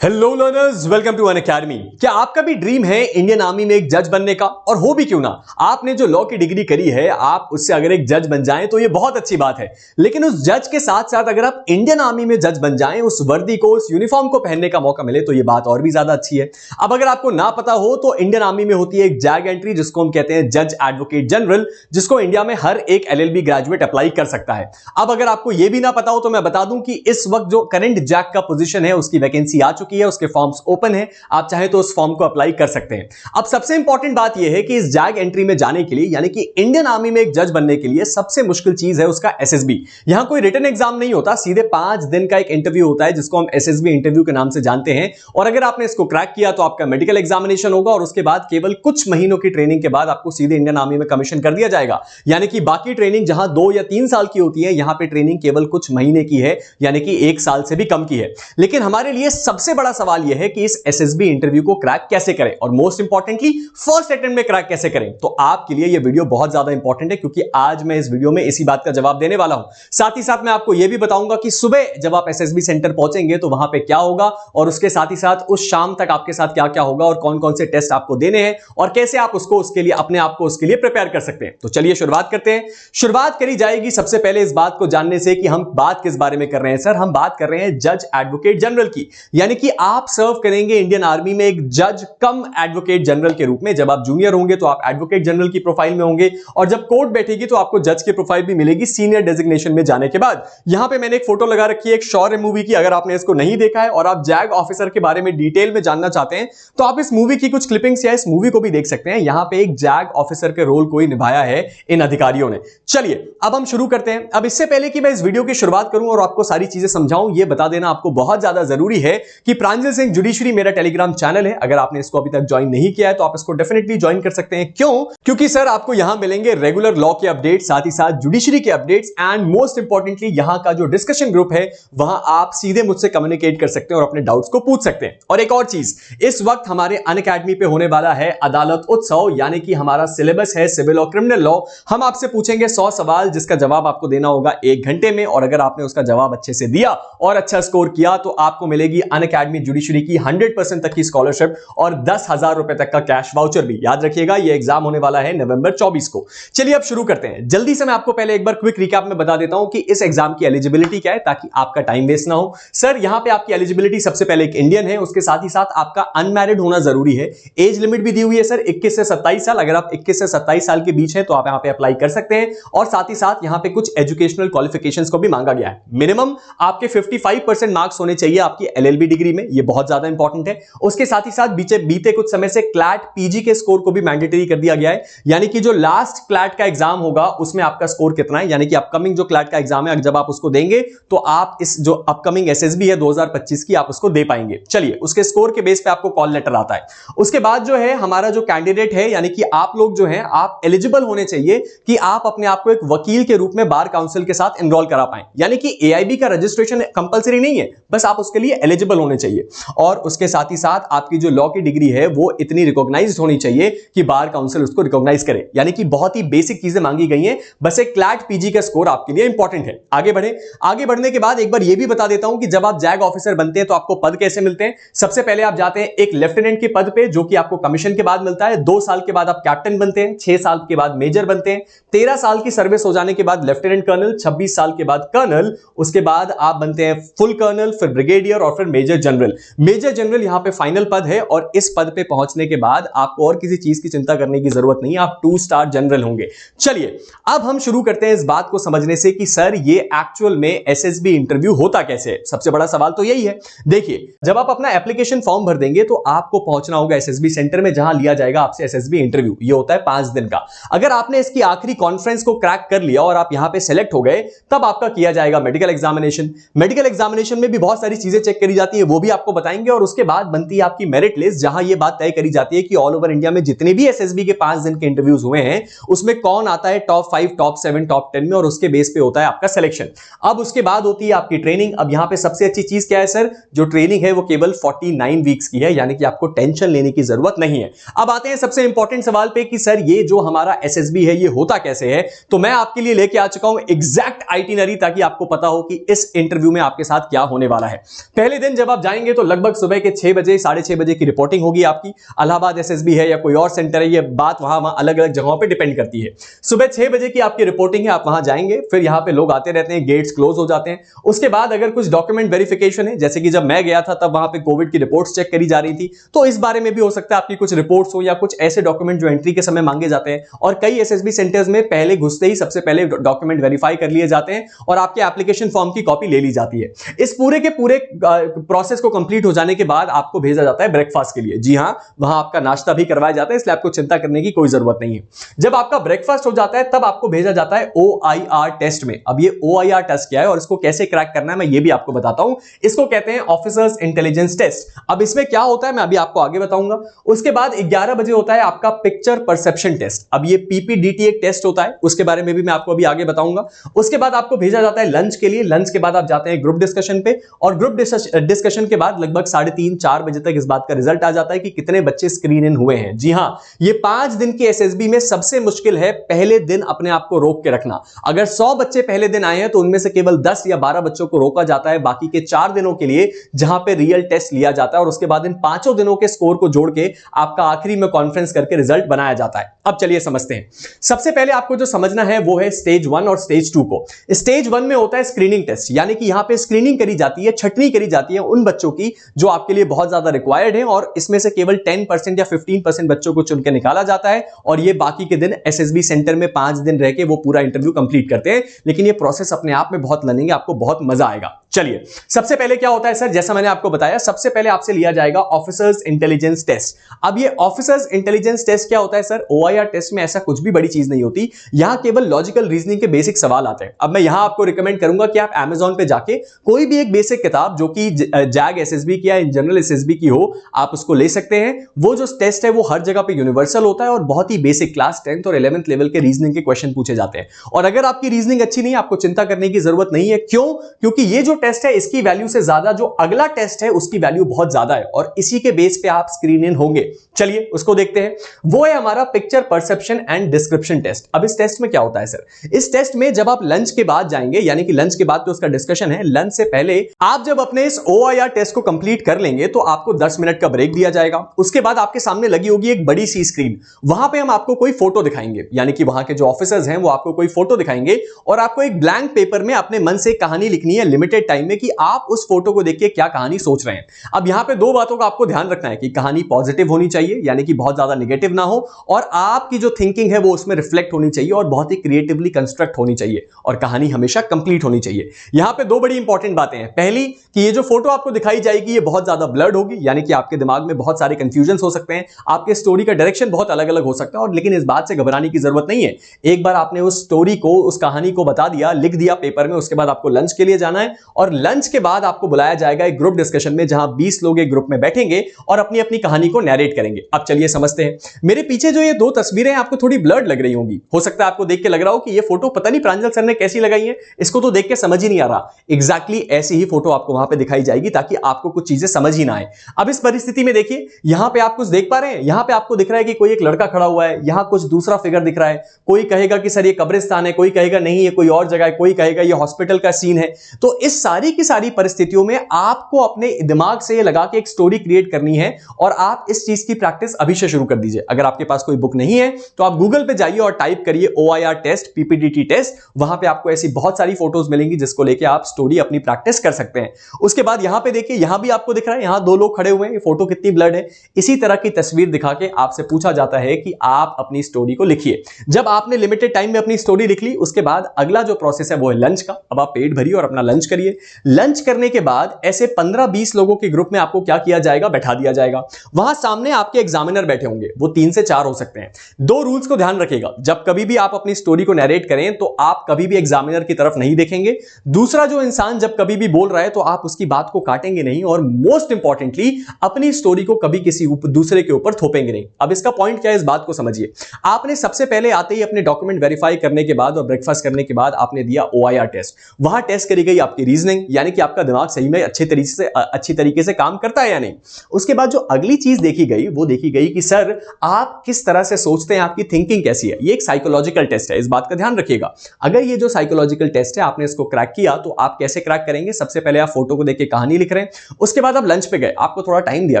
Hello learners, welcome to Unacademy. क्या आपका भी ड्रीम है इंडियन आर्मी में एक जज बनने का? और हो भी क्यों ना, आपने जो लॉ की डिग्री करी है, आप उससे अगर एक जज बन जाएं तो ये बहुत अच्छी बात है। लेकिन उस जज के साथ साथ अगर आप इंडियन आर्मी में जज बन जाएं, उस वर्दी को, उस यूनिफॉर्म को पहनने का मौका मिले, तो ये बात और भी ज्यादा अच्छी है। अब अगर आपको ना पता हो तो इंडियन आर्मी में होती है एक जैग एंट्री, जिसको हम कहते हैं जज एडवोकेट जनरल, जिसको इंडिया में हर एक एलएलबी ग्रेजुएट अप्लाई कर सकता है। अब अगर आपको यह भी ना पता हो तो मैं बता दूं कि इस वक्त जो करंट जैग का पोजीशन है, उसकी वैकेंसी आ चुकी है, उसके फॉर्म्स ओपन है। आप चाहे तो उस फॉर्म को अप्लाई कर सकते हैं। अब सबसे इंपॉर्टेंट बात यह है कि इस जैग एंट्री में जाने के लिए, यानी कि इंडियन आर्मी में एक जज बनने के लिए, सबसे मुश्किल चीज है उसका एसएसबी। यहां कोई रिटन एग्जाम नहीं होता, सीधे 5 दिन का एक इंटरव्यू होता है, जिसको हम एसएसबी इंटरव्यू के नाम से जानते हैं। और अगर आपने इसको क्रैक किया तो आपका मेडिकल एग्जामिनेशन होगा, और उसके बाद केवल कुछ महीनों की ट्रेनिंग के बाद आपको सीधे इंडियन आर्मी में कमीशन कर दिया जाएगा। यानी कि बाकी ट्रेनिंग जहां 2 या 3 साल की होती है, यहां पे ट्रेनिंग केवल कुछ महीने की है, यानी कि 1 साल से भी कम की है। लेकिन हमारे लिए सबसे बड़ा सवाल यह है कि इस एसएसबी इंटरव्यू को क्रैक कैसे करें, और मोस्ट इंपॉर्टेंटली फर्स्ट अटेम्प्ट में क्रैक कैसे करें। तो आपके लिए यह वीडियो बहुत ज्यादा इंपॉर्टेंट है, क्योंकि आज मैं इस वीडियो में इसी बात का जवाब देने वाला हूं। साथ ही साथ मैं आपको यह भी बताऊंगा कि सुबह जब आप एसएसबी सेंटर पहुंचेंगे तो वहां पे क्या होगा, और उसके साथ ही साथ उस शाम तक आपके साथ क्या क्या होगा, और कौन कौन से टेस्ट आपको देने हैं, और कैसे आप उसको उसके लिए अपने आप को उसके लिए प्रिपेयर कर सकते हैं। तो चलिए शुरुआत करते हैं। शुरुआत करी जाएगी सबसे पहले इस बात को जानने से कि हम बात किस बारे में कर रहे हैं। सर, हम बात कर रहे हैं जज एडवोकेट जनरल की, यानी कि आप सर्व करेंगे इंडियन आर्मी में एक जज कम एडवोकेट जनरल के रूप में। जब आप जूनियर होंगे तो आप एडवोकेट जनरल की प्रोफाइल में होंगे, और जब कोर्ट बैठेगी तो आपको जज की प्रोफाइल भी मिलेगी सीनियर डेजिग्नेशन में जाने के बाद। यहां पे मैंने एक फोटो लगा रखी है एक शौर्य मूवी की। अगर आपने इसको नहीं देखा है और आप जैग ऑफिसर के बारे में डिटेल में जानना चाहते हैं तो आप इस मूवी की कुछ क्लिपिंग्स या इस मूवी को भी देख सकते हैं। यहां पे एक जैग ऑफिसर के रोल को ही निभाया है इन अधिकारियों ने। चलिए अब हम शुरू करते हैं। अब इससे पहले कि मैं इस वीडियो की शुरुआत करूं और आपको सारी चीजें समझाऊं, यह बता देना आपको बहुत ज्यादा जरूरी है कि प्रांजल सिंह जुडिशरी मेरा टेलीग्राम चैनल है। अगर आपने इसको अभी तक ज्वाइन नहीं किया है तो आप इसको डेफिनेटली ज्वाइन कर सकते हैं। क्यों? क्योंकि सर आपको यहां मिलेंगे रेगुलर लॉ के अपडेट, साथ ही साथ जुडिशरी के अपडेट्स, एंड मोस्ट इंपॉर्टेंटली यहां का जो डिस्कशन ग्रुप है, वहां आप सीधे मुझसे कम्युनिकेट कर सकते हैं और अपने डाउट्स को पूछ सकते हैं। और एक और चीज, इस वक्त हमारे अनअकैडमी पे होने वाला है अदालत उत्सव, यानी कि हमारा सिलेबस है सिविल और क्रिमिनल लॉ। हम आपसे पूछेंगे 100 सवाल, जिसका जवाब आपको देना होगा 1 घंटे में, और अगर आपने उसका जवाब अच्छे से दिया और अच्छा स्कोर किया तो आपको मिलेगी अनअकैडमी जुडिशरी की 100% तक की स्कॉलरशिप और 10,000 रुपए तक का कैश वाउचर भी। याद रखिएगा, यह एग्जाम होने वाला है नवंबर 24 को। चलिए अब शुरू करते हैं। जल्दी से मैं आपको पहले एक बार क्विक रिकैप में बता देता हूं कि इस एग्जाम की एलिजिबिलिटी क्या है, ताकि आपका टाइम वेस्ट ना हो। सर, यहां पे आपकी एलिजिबिलिटी सबसे पहले एक इंडियन है, उसके साथ ही साथ आपका अनमैरिड होना जरूरी है। एज लिमिट भी दी हुई है सर 21 से 27 साल। अगर आप 21 से 27 साल के बीच हैं तो आप यहां पे अप्लाई कर सकते हैं। और साथ ही साथ यहां पे कुछ एजुकेशनल क्वालिफिकेशंस को भी मांगा गया है। मिनिमम आपके 55% मार्क्स होने चाहिए आपकी एलएलबी डिग्री में, यह बहुत ज्यादा इंपॉर्टेंट है। उसके साथ ही साथ बीते कुछ समय से क्लैट पीजी के स्कोर को भी मैंडेटरी कर दिया गया है, यानी कि जो लास्ट क्लैट का एग्जाम होगा उसमें आपका स्कोर कितना है, यानी कि अपकमिंग जो क्लैट का एग्जाम है, जब आप उसको देंगे तो आप इस जो अपकमिंग एसएसबी है 2025 की, आप उसको दे पाएंगे। चलिए, उसके स्कोर के बेस पे आपको कॉल लेटर आता है। उसके बाद जो है हमारा जो कैंडिडेट है, यानी कि आप लोग जो है, आप एलिजिबल होने चाहिए कि आप अपने आप को एक वकील के रूप में बार काउंसिल के साथ एनरोल करा पाए। यानी कि एआईबी का रजिस्ट्रेशन कंपलसरी नहीं है, बस आप उसके लिए एलिजिबल होने चाहिए। और उसके साथ ही साथ आपकी जो लॉ की डिग्री है वो इतनी रिकॉग्नाइज्ड होनी चाहिए कि बार काउंसिल उसको रिकॉग्नाइज करे। यानी कि बहुत ही बेसिक चीजें मांगी गई हैं, बस एक क्लैट पीजी का स्कोर आपके लिए इंपॉर्टेंट है। आगे बढ़ने के बाद एक बार यह भी बता देता हूं कि जब आप जैग ऑफिसर बनते हैं तो आपको पद कैसे मिलते हैं। सबसे पहले आप जाते हैं एक लेफ्टिनेंट के पद पे, जो कि आपको कमीशन के बाद मिलता है। 2 साल के बाद आप कैप्टन बनते हैं, 6 साल के बाद मेजर बनते हैं, 13 साल की सर्विस हो जाने के बाद लेफ्टिनेंट कर्नल, 26 साल के बाद कर्नल, उसके बाद आप बनते हैं फुल कर्नल, फिर ब्रिगेडियर और फिर मेजर जनरल। मेजर जनरल यहां पे फाइनल पद है, और इस पद पे पहुंचने के बाद आपको और किसी चीज की चिंता करने की जरूरत नहीं है, आप 2 स्टार जनरल होंगे। चलिए अब हम शुरू करते हैं इस बात को समझने से कि सर ये एक्चुअल में एसएसबी इंटरव्यू होता कैसे है। सबसे बड़ा सवाल तो यही है। देखिए, जब आप अपना एप्लीकेशन फॉर्म भर देंगे तो आपको पहुंचना होगा एसएसबी सेंटर में, जहां लिया जाएगा आपसे एसएसबी इंटरव्यू। ये होता है 5 दिन का। अगर आपने इसकी आखिरी कॉन्फ्रेंस को क्रैक कर लिया और आप यहां पे सेलेक्ट हो गए, तब आपका किया जाएगा मेडिकल एग्जामिनेशन। मेडिकल एग्जामिनेशन में भी बहुत सारी चीजें चेक करी जाती है, वो भी आपको बताएंगे। और उसके बाद बनती है आपकी मेरिट लिस्ट, जहां यह बात तय करी जाती है कि ऑल ओवर इंडिया में जितने भी एसएसबी के 5 दिन के इंटरव्यूज हुए हैं, उसमें कौन आता है टॉप 5, टॉप 7, टॉप 10 में, और उसके बेस पे होता है आपका सिलेक्शन। अब उसके बाद होती है आपकी ट्रेनिंग। अब यहां पे सबसे अच्छी चीज क्या है सर, जो ट्रेनिंग है वो केवल 49 वीक्स की है, यानी कि आपको टेंशन लेने की जरूरत नहीं है। अब आते हैं सबसे इंपॉर्टेंट सवाल पे कि सर ये जो हमारा एसएसबी है ये होता कैसे है। तो मैं आपके लिए लेके आ चुका हूं एग्जैक्ट आइटिनरी, ताकि आपको पता हो कि इस इंटरव्यू में आपके साथ क्या होने वाला है। पहले दिन जब आप जाएंगे तो लगभग सुबह के 6 बजे 6:30 बजे की रिपोर्टिंग होगी आपकी। इलाहाबाद एसएसबी है या कोई और सेंटर है, ये बात वहां अलग अलग जगहों पे डिपेंड करती है। सुबह 6 बजे की आपकी रिपोर्टिंग है, आप वहां जाएंगे, फिर यहां पे लोग आते रहते हैं, गेट्स क्लोज हो जाते हैं। उसके बाद अगर कुछ डॉक्यूमेंट वेरिफिकेशन है, जैसे कि जब मैं गया था तब वहां पे कोविड की रिपोर्ट्स चेक करी जा रही थी, तो इस बारे में भी हो सकता है आपकी कुछ रिपोर्ट्स हो या कुछ ऐसे डॉक्यूमेंट जो एंट्री के समय मांगे जाते हैं। और कई एसएसबी सेंटर्स में पहले घुसते ही सबसे पहले डॉक्यूमेंट वेरीफाई कर लिए जाते हैं और आपके एप्लीकेशन फॉर्म की कॉपी ले ली जाती है। इस पूरे के पूरे प्रोसेस को कंप्लीट हो जाने के बाद आपको भेजा जाता है ब्रेकफास्ट के लिए। जी हां, वहां आपका नाश्ता भी करवाया जाता है, इसलिए आपको चिंता करने की कोई जरूरत नहीं है। जब आपका ब्रेकफास्ट हो जाता है तब आपको भेजा जाता है OIR टेस्ट में। अब ये OIR टेस्ट क्या है और इसको कैसे क्रैक करना है मैं ये भी आपको बताता हूं। इसको कहते हैं ऑफिसर्स इंटेलिजेंस टेस्ट। अब इसमें क्या होता है मैं अभी आपको आगे बताऊंगा। उसके बाद 11 बजे होता है आपका पिक्चर परसेप्शन टेस्ट। अब ये PPDT एक टेस्ट होता है, उसके बारे में भी मैं आपको अभी आगे बताऊंगा। उसके बाद आपको भेजा जाता है लंच के लिए। लंच के बाद आप जाते हैं ग्रुप डिस्कशन पे, और ग्रुप डिस्कशन के बाद लगभग 3:30-4 बजे तक इस बात का रिजल्ट आ जाता है कि कितने बच्चे स्क्रीन इन हुए हैं। जी हां, ये 5 दिन की एसएसबी में सबसे मुश्किल है पहले दिन अपने आप को रोक के रखना। अगर 100 बच्चे पहले दिन आए हैं तो उनमें से केवल 10 या 12 बच्चों को रोका जाता है बाकी के 4 दिनों के लिए, जहां पे रियल टेस्ट लिया जाता है, और उसके बाद इन 5 दिनों के स्कोर को जोड़ के आपका आखिरी में कॉन्फ्रेंस करके रिजल्ट बनाया जाता है। अब चलिए समझते हैं। सबसे पहले आपको जो समझना है वो है स्टेज 1 और स्टेज 2 को। स्टेज 1 में होता है स्क्रीनिंग टेस्ट, यानी कि यहां पे स्क्रीनिंग करी जाती है, छटनी करी जाती है उन बच्चों की जो आपके लिए बहुत ज्यादा रिक्वायर्ड है, और इसमें से केवल 10% या 15% बच्चों को चुन के निकाला जाता है, और ये बाकी के दिन एसएसबी सेंटर में 5 दिन रह के वो पूरा इंटरव्यू कंप्लीट करते हैं। लेकिन ये प्रोसेस अपने आप में बहुत लर्निंग है, आपको बहुत मजा आएगा। चलिए, सबसे पहले क्या होता है सर, जैसा मैंने आपको बताया, सबसे पहले आपसे लिया जाएगा ऑफिसर्स इंटेलिजेंस टेस्ट। अब ये ऑफिसर्स इंटेलिजेंस टेस्ट क्या होता है सर? OIR टेस्ट में ऐसा कुछ भी बड़ी चीज नहीं होती, यहां केवल लॉजिकल रीजनिंग के बेसिक सवाल आते हैं। अब मैं यहां आपको रिकमेंड करूंगा कि आप Amazon पे जाके कोई भी एक बेसिक किताब जो कि जैग एसएसबी की या इन जनरल एसएसबी की हो, आप उसको ले सकते हैं। वो जो टेस्ट है वो हर जगह पे यूनिवर्सल होता है और बहुत ही बेसिक क्लास 10th और 11th लेवल के रीजनिंग के क्वेश्चन पूछे जाते हैं। और अगर आपकी रीजनिंग अच्छी नहीं है, आपको चिंता करने की जरूरत नहीं है। क्यों? क्योंकि ये जो टेस्ट है इसकी वैल्यू से ज्यादा जो अगला टेस्ट है उसकी वैल्यू बहुत ज्यादा है, और इसी के बेस पे आप स्क्रीन इन होंगे। चलिए उसको देखते हैं। वो है हमारा picture perception and description test. अब इस टेस्ट में क्या होता है सर? इस टेस्ट में जब आप लंच के बाद जाएंगे, यानी कि लंच के बाद तो उसका डिस्कशन है, लंच से पहले आप जब अपने इस OIR टेस्ट को कंप्लीट कर लेंगे तो आपको 10 मिनट का ब्रेक दिया जाएगा। उसके बाद आपके सामने लगी होगी एक बड़ी सी स्क्रीन, वहां पे हम आपको कोई फोटो दिखाएंगे, यानी कि वहां के जो ऑफिसर्स हैं वो आपको कोई फोटो दिखाएंगे, और आपको एक ब्लैंक पेपर में अपने मन से कहानी लिखनी है लिमिटेड टाइम में कि आप उस फोटो को देख के क्या कहानी सोच रहे हैं। अब यहां पे 2 बातों का आपको ध्यान रखना है कि कहानी पॉजिटिव होनी चाहिए, यानी कि बहुत ज्यादा नेगेटिव ना हो, और आपकी जो थिंकिंग है वो उसमें रिफ्लेक्ट होनी चाहिए और बहुत ही क्रिएटिवली कंस्ट्रक्ट होनी चाहिए, और कहानी हमेशा कंप्लीट होनी चाहिए। यहां पे 2 बड़ी इंपॉर्टेंट बातें हैं। पहली कि ये जो फोटो आपको दिखाई जाएगी ये बहुत ज्यादा ब्लर्ड होगी, यानी कि आपके दिमाग में बहुत सारे कंफ्यूजन हो सकते हैं, आपके स्टोरी का डायरेक्शन बहुत अलग अलग हो सकता है, और लेकिन इस बात से घबराने की जरूरत नहीं है। एक बार आपने उस स्टोरी को, उस कहानी को बता दिया, लिख दिया पेपर में, उसके बाद आपको लंच के लिए जाना है, और लंच के बाद आपको बुलाया जाएगा एक ग्रुप डिस्कशन में, जहां 20 लोग एक ग्रुप में बैठेंगे और अपनी अपनी कहानी को नैरेट करेंगे। अब चलिए समझते हैं। मेरे पीछे जो ये 2 तस्वीरें आपको थोड़ी ब्लर्ड लग रही होंगी, हो सकता है आपको देख के लग रहा हो कि ये फोटो पता नहीं प्रांजल सर ने कैसी लगाई है, इसको तो देख के समझ ही नहीं आ रहा। एग्जैक्टली ऐसी ही फोटो आपको वहां पे दिखाई जाएगी ताकि आपको कुछ चीजें समझ ही ना आए। अब इस परिस्थिति में देखिए, यहां पे आप कुछ देख पा रहे हैं, यहां पे आपको दिख रहा है कि कोई एक लड़का खड़ा हुआ है, यहां कुछ दूसरा फिगर दिख रहा है, कोई कहेगा कि सर ये कब्रिस्तान है, कोई कहेगा नहीं ये कोई और जगह है, कोई कहेगा ये हॉस्पिटल का सीन है। तो इस सारी की सारी परिस्थितियों में आपको अपने दिमाग से लगा के एक स्टोरी क्रिएट करनी है, और आप इस चीज की प्रैक्टिस अभी से शुरू कर दीजिए। अगर आपके पास कोई बुक नहीं है तो आप गूगल पे जाइए और टाइप करिए OIR टेस्ट, PPDT टेस्ट, वहां पे आपको ऐसी बहुत सारी फोटोज मिलेंगी जिसको लेके आप स्टोरी अपनी प्रैक्टिस कर सकते हैं। उसके बाद यहां पे देखिए, यहां भी आपको दिख रहा है, यहां 2 लोग खड़े हुए हैं, ये फोटो कितनी ब्लर्ड है। इसी तरह की तस्वीर दिखा के आपसे पूछा जाता है कि आप अपनी स्टोरी को लिखिए। जब आपने लिमिटेड टाइम में अपनी स्टोरी लिख ली, उसके बाद अगला जो प्रोसेस है वो है लंच का। अब आप पेट भरिए और अपना लंच करिए। लंच करने के बाद ऐसे 15-20 लोगों के ग्रुप में आपको क्या किया जाएगा, बैठा दिया जाएगा। वहां सामने आपके एग्जामिनर बैठे होंगे, वो 3 से 4 हो सकते हैं। 2 रूल्स को ध्यान रखिएगा, जब कभी भी आप अपनी स्टोरी को नैरेट करें तो आप कभी भी एग्जामिनर की तरफ नहीं देखेंगे। दूसरा, जो इंसान जब कभी भी बोल रहा है तो आप उसकी बात को काटेंगे नहीं, और मोस्ट इंपॉर्टेंटली अपनी स्टोरी को कभी किसी दूसरे के ऊपर थोपेंगे नहीं। अब इसका पॉइंट क्या है, इस बात को समझिए। आपने सबसे पहले आते ही अपने डॉक्यूमेंट वेरीफाई करने के बाद और ब्रेकफास्ट करने के बाद आपने दिया OIR टेस्ट। वहां टेस्ट करी गई आपकी रीजनिंग, यानी कि आपका दिमाग सही में अच्छी तरीके से काम करता है या नहीं। उसके बाद जो अगली चीज देखी गई वो देखी गई कि सर आप किस तरह से सोचते हैं, आपकी थिंकिंग कैसी है। ये एक साइकोलॉजिकल टेस्ट है, इस बात का ध्यान रखिएगा। अगर ये जो साइकोलॉजिकल टेस्ट है आपने इसको क्रैक किया तो आप कैसे क्रैक करेंगे? सबसे पहले आप फोटो को देख के कहानी लिख रहे रहे हैं। उसके बाद आप लंच पे गए, आपको थोड़ा टाइम दिया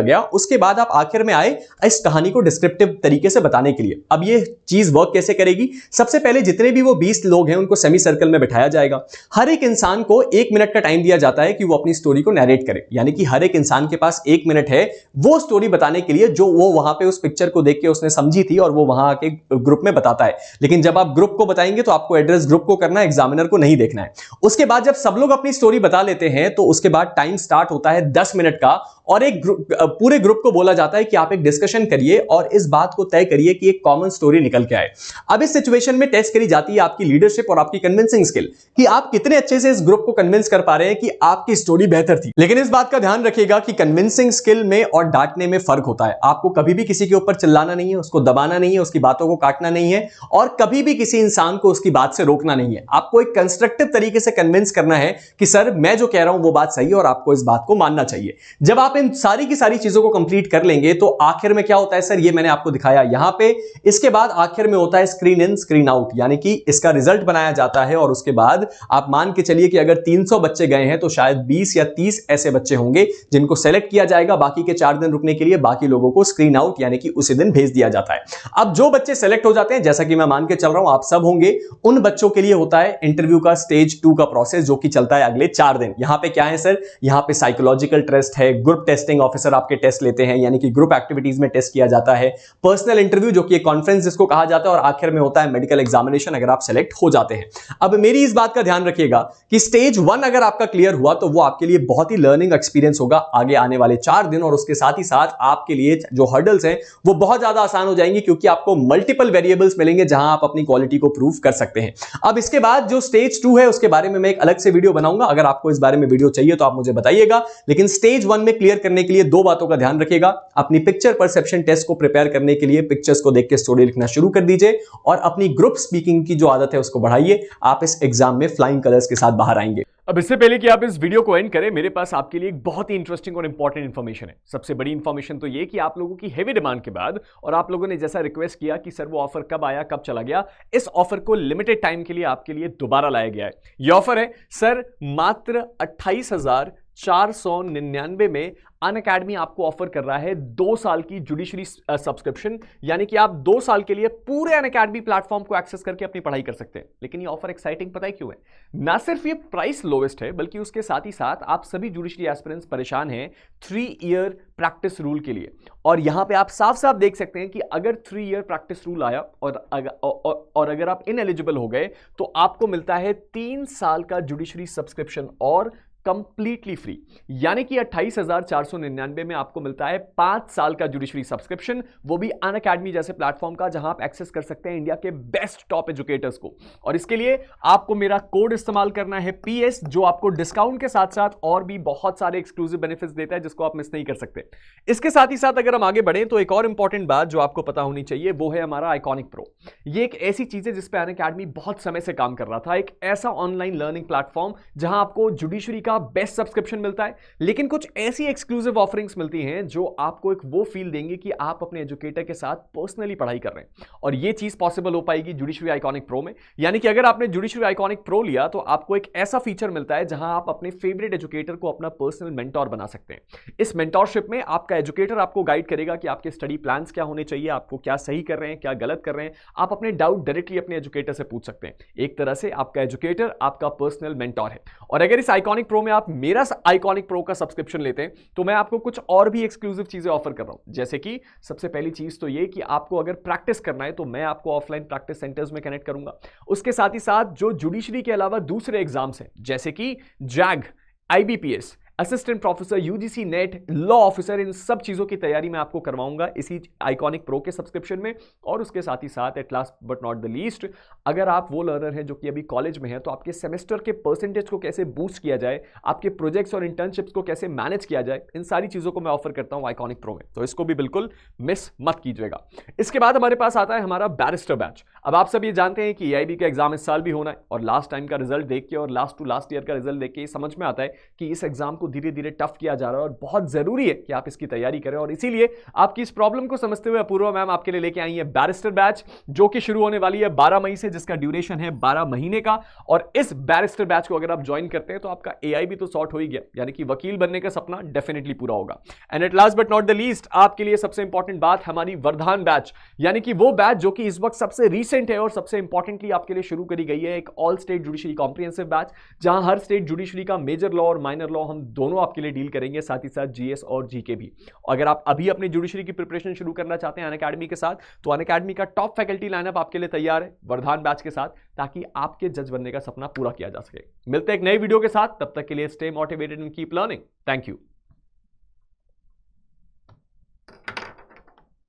गया, उसके बाद आप आखिर में आए इस कहानी को डिस्क्रिप्टिव तरीके से बताने के लिए। अब ये चीज वर्क कैसे करेगी? सबसे पहले जितने भी वो 20 लोग हैं उनको सेमी सर्कल में बिठाया जाएगा। हर एक इंसान को 1 मिनट का टाइम दिया जाता है कि वो अपनी स्टोरी को नैरेट करे, यानी कि हर एक इंसान के पास 1 मिनट है वो स्टोरी बताने के लिए जो वो वहां पे उस पिक्चर को देख के उसने समझी थी और वो वहां के ग्रुप में बताता है। लेकिन जब आप ग्रुप को बताएंगे तो आपको एड्रेस ग्रुप को करना है, एग्जामिनर को नहीं देखना है। उसके बाद जब सब लोग अपनी स्टोरी बता लेते हैं तो उसके बाद टाइम स्टार्ट होता है 10 मिनट का और एक पूरे ग्रुप को बोला जाता है कि आप एक डिस्कशन करिए और इस बात को तय करिए कि एक कॉमन स्टोरी निकल के आए। अब इस सिचुएशन में टेस्ट करी जाती है आपकी लीडरशिप और आपकी कन्विंसिंग स्किल कि आप कितने अच्छे से इस ग्रुप को कन्विंस कर पा रहे हैं कि आपकी स्टोरी बेहतर थी। लेकिन इस बात का ध्यान रखिएगा कि कन्विंसिंग स्किल में और डांटने में फर्क होता है। आपको कभी भी किसी के ऊपर चिल्लाना नहीं है, उसको दबाना नहीं है, उसकी बातों को काटना नहीं है और कभी भी किसी इंसान को उसकी बात से रोकना नहीं है। आपको एक कंस्ट्रक्टिव तरीके से कन्विंस करना है कि सर मैं जो कह रहा हूं वो बात सही है और आपको इस बात को मानना चाहिए। जब आप इन सारी की सारी चीजों को कंप्लीट कर लेंगे तो आखिर में क्या होता है सर, ये मैंने आपको दिखाया यहां पे। इसके बाद आखिर में होता है स्क्रीन इन स्क्रीन आउट, यानी कि इसका रिजल्ट बनाया जाता है और उसके बाद आप मान के चलिए कि अगर 300 बच्चे गए हैं तो शायद 20 या 30 ऐसे बच्चे होंगे जिनको सेलेक्ट किया जाएगा बाकी के 4 दिन रुकने के लिए। बाकी लोगों को स्क्रीन आउट यानी कि उसी दिन भेज दिया जाता है। अब जो बच्चे सेलेक्ट हो जाते हैं, जैसा कि मैं मान के चल रहा हूं आप सब होंगे, उन बच्चों के लिए होता है इंटरव्यू का स्टेज 2 का प्रोसेस जो कि चलता है अगले 4 दिन। यहां पे क्या है सर, यहां पे साइकोलॉजिकल टेस्ट है, ग्रुप टेस्टिंग ऑफिसर आपके टेस्ट लेते हैं यानी कि ग्रुप एक्टिविटीज में टेस्ट किया जाता है, पर्सनल इंटरव्यू जो कि एक कॉन्फ्रेंस जिसको कहा जाता है और आखिर में होता है मेडिकल एग्जामिनेशन अगर आप सेलेक्ट हो जाते हैं। अब मेरी इस बात का ध्यान रखिएगा कि स्टेज 1 अगर आपका क्लियर हुआ तो वो आपके लिए बहुत ही लर्निंग एक्सपीरियंस होगा आगे आने वाले 4 दिन और उसके साथ ही साथ आपके लिए जो हर्डल्स हैं वो बहुत ज्यादा आसान हो जाएंगी क्योंकि आपको मल्टीपल वेरिएबल्स मिलेंगे जहां आप अपनी क्वालिटी को प्रूव कर सकते हैं। अब इसके बाद जो स्टेज 2 है उसके बारे में मैं एक अलग से वीडियो बनाऊंगा, अगर आपको इस बारे में वीडियो चाहिए तो आप मुझे बताइएगा। लेकिन स्टेज 1 में क्लियर करने के लिए 2 बातों का ध्यान रखिएगा। अपनी पिक्चर परसेप्शन टेस्ट को प्रिपेयर करने के लिए पिक्चर्स को देख के स्टोरी लिखना शुरू कर दीजिए और अपनी ग्रुप स्पीकिंग की जो आदत है उसको बढ़ाइए। आप इस एग्जाम में फ्लाइंग कलर्स के साथ बाहर आएंगे। अब इससे पहले कि आप इस वीडियो को एंड करें, मेरे पास आपके लिए एक बहुत ही इंटरेस्टिंग और इंपॉर्टेंट इन्फॉर्मेशन है। सबसे बड़ी इन्फॉर्मेशन तो ये कि आप लोगों की हेवी डिमांड के बाद और आप लोगों ने जैसा रिक्वेस्ट किया कि सर वो ऑफर कब आया कब चला गया, इस ऑफर को लिमिटेड टाइम के लिए आपके लिए दोबारा लाया गया है। ये ऑफर है सर मात्र 28,499 में अनअकैडमी आपको ऑफर कर रहा है 2 साल की जुडिशरी सब्सक्रिप्शन, यानी कि आप 2 साल के लिए पूरे अनअकैडमी प्लेटफॉर्म को एक्सेस करके अपनी पढ़ाई कर सकते हैं। लेकिन ये ऑफर एक्साइटिंग पता है क्यों है? ना सिर्फ ये प्राइस लोवेस्ट है बल्कि उसके साथ ही साथ आप सभी जुडिशरी एस्पिरेंट्स परेशान हैं 3 ईयर प्रैक्टिस रूल के लिए। और यहां पे आप साफ साफ देख सकते हैं कि अगर 3 ईयर प्रैक्टिस रूल आया और अगर आप इनएलिजिबल हो गए तो आपको मिलता है 3 साल का जुडिशरी सब्सक्रिप्शन और कंप्लीटली फ्री, यानी कि 28,499 में आपको मिलता है 5 साल का जुडिशरी सब्सक्रिप्शन, वो भी अनअकैडमी जैसे प्लेटफॉर्म का जहां आप एक्सेस कर सकते हैं इंडिया के बेस्ट टॉप एजुकेटर्स को। और इसके लिए आपको मेरा कोड इस्तेमाल करना है PS, जो आपको डिस्काउंट के साथ साथ और भी बहुत सारे एक्सक्लूसिव बेनिफिट्स देता है जिसको आप मिस नहीं कर सकते। इसके साथ ही साथ अगर हम आगे बढ़ें तो एक और इंपॉर्टेंट बात जो आपको पता होनी चाहिए वो है हमारा आइकॉनिक प्रो। ये एक ऐसी चीज है जिसपे अनअकैडमी बहुत समय से काम कर रहा था, एक ऐसा ऑनलाइन लर्निंग प्लेटफॉर्म जहां आपको जुडिशरी का बेस्ट सब्सक्रिप्शन मिलता है, लेकिन कुछ ऐसी एक्सक्लूसिव ऑफरिंग्स मिलती हैं जो आपको एक वो फील देंगे कि आप अपने एजुकेटर के साथ पर्सनली पढ़ाई कर रहे हैं। और ये चीज पॉसिबल हो पाएगी जुडिशरी आइकॉनिक प्रो में, यानी कि अगर आपने जुडिशरी आइकॉनिक प्रो लिया तो आपको एक ऐसा फीचर मिलता है जहां आप अपने फेवरेट एजुकेटर को अपना पर्सनल मेंटोर बना सकते हैं। इस मेंटोरशिप में आपका एजुकेटर आपको गाइड करेगा कि आपके स्टडी प्लान्स क्या होने चाहिए, आपको क्या सही कर रहे हैं क्या गलत कर रहे हैं। आप अपने डाउट डायरेक्टली अपने एजुकेटर से पूछ सकते हैं। एक तरह से आपका एजुकेटर आपका पर्सनल मेंटोर है। और अगर इस आइकॉनिक प्रो में आप मेरा आइकॉनिक प्रो का सब्सक्रिप्शन लेते हैं तो मैं आपको कुछ और भी एक्सक्लूसिव चीजें ऑफर कर रहा हूं। जैसे कि सबसे पहली चीज तो ये कि आपको अगर प्रैक्टिस करना है तो मैं आपको ऑफलाइन प्रैक्टिस सेंटर्स में कनेक्ट करूंगा। उसके साथ ही साथ जो जुडिशरी के अलावा दूसरे एग्जाम्स हैं जैसे कि जैग, IBPS, assistant professor, UGC NET, law officer, इन सब चीजों की तैयारी मैं आपको करवाऊंगा इसी आइकॉनिक प्रो के सब्सक्रिप्शन में। और उसके साथ ही साथ at last but not the least, अगर आप वो लर्नर हैं जो कि अभी कॉलेज में है तो आपके सेमेस्टर के परसेंटेज को कैसे बूस्ट किया जाए, आपके प्रोजेक्ट्स और इंटर्नशिप्स को कैसे मैनेज किया जाए, इन सारी चीजों को मैं ऑफर करता हूं आइकॉनिक प्रो में, तो इसको भी बिल्कुल मिस मत कीजिएगा। इसके बाद हमारे पास आता है हमारा बैरिस्टर बैच। अब आप सब ये जानते हैं कि EIB का एग्जाम इस साल भी होना है और लास्ट टाइम का रिजल्ट देख के और लास्ट टू लास्ट ईयर का रिजल्ट देख के समझ में आता है कि इस एग्जाम को आपको धीरे धीरे टफ किया जा रहा है और बहुत जरूरी है कि आप इसकी तैयारी करें। और इसीलिए आपकी इस प्रॉब्लम को समझते हुए अपूर्वा मैम आपके लिए लेके आई है बैरिस्टर बैच, जो कि शुरू होने वाली है 12 मई से, जिसका ड्यूरेशन है 12 महीने का। और इस बैरिस्टर बैच को अगर आप ज्वाइन करते हैं तो आपका एआई भी तो सॉर्ट हो ही गया, यानी कि वकील बनने का सपना डेफिनेटली पूरा होगा। And at last but not the least, आपके लिए सबसे इंपॉर्टेंट बात, हमारी वरदान बैच, यानी कि वो बैच जो कि इस वक्त सबसे रीसेंट है और सबसे इंपॉर्टेंटली आपके लिए शुरू करी गई है, एक all state judiciary comprehensive batch, जहां हर स्टेट जुडिशरी का मेजर लॉ और माइनर लॉ हम दोनों आपके लिए डील करेंगे, साथ ही साथ जीएस और जीके भी। अगर आप अभी अपनी जुडिशरी की प्रिपरेशन शुरू करना चाहते हैं अनअकैडमी के साथ, तो अनअकैडमी का टॉप फैकल्टी लाइनअप आपके लिए तैयार है वरदान बैच के साथ, ताकि आपके जज बनने का सपना पूरा किया जा सके। मिलते हैं एक नई वीडियो के साथ, तब तक के लिए stay motivated and keep learning. Thank you.